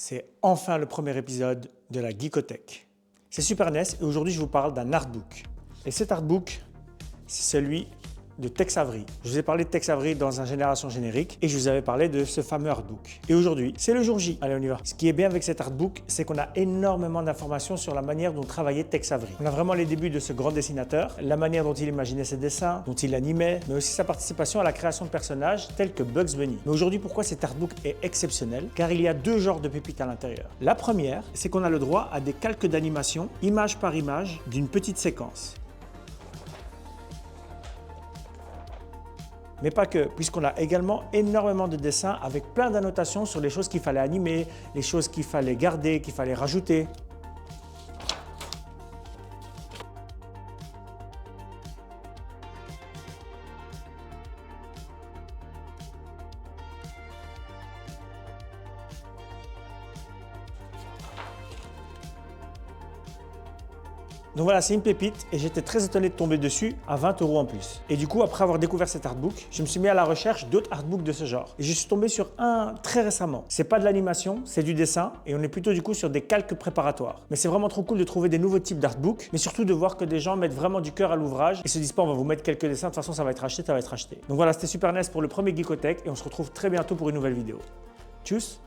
C'est enfin le premier épisode de la Geekothèque. C'est Super NES et aujourd'hui je vous parle d'un artbook. Et cet artbook, c'est celui de Tex Avery. Je vous ai parlé de Tex Avery dans un Génération Générique et je vous avais parlé de ce fameux artbook. Et aujourd'hui, c'est le jour J. Allez, on y va. Ce qui est bien avec cet artbook, c'est qu'on a énormément d'informations sur la manière dont travaillait Tex Avery. On a vraiment les débuts de ce grand dessinateur, la manière dont il imaginait ses dessins, dont il animait, mais aussi sa participation à la création de personnages tels que Bugs Bunny. Mais aujourd'hui, pourquoi cet artbook est exceptionnel? Car il y a deux genres de pépites à l'intérieur. La première, c'est qu'on a le droit à des calques d'animation, image par image, d'une petite séquence. Mais pas que, puisqu'on a également énormément de dessins avec plein d'annotations sur les choses qu'il fallait animer, les choses qu'il fallait garder, qu'il fallait rajouter. Donc voilà, c'est une pépite et j'étais très étonné de tomber dessus à 20 € en plus. Et du coup, après avoir découvert cet artbook, je me suis mis à la recherche d'autres artbooks de ce genre. Et je suis tombé sur un très récemment. C'est pas de l'animation, c'est du dessin et on est plutôt du coup sur des calques préparatoires. Mais c'est vraiment trop cool de trouver des nouveaux types d'artbooks, mais surtout de voir que des gens mettent vraiment du cœur à l'ouvrage et se disent pas on va vous mettre quelques dessins, de toute façon ça va être acheté, ça va être acheté. Donc voilà, c'était Super NES pour le premier Geekothèque et on se retrouve très bientôt pour une nouvelle vidéo. Tchuss!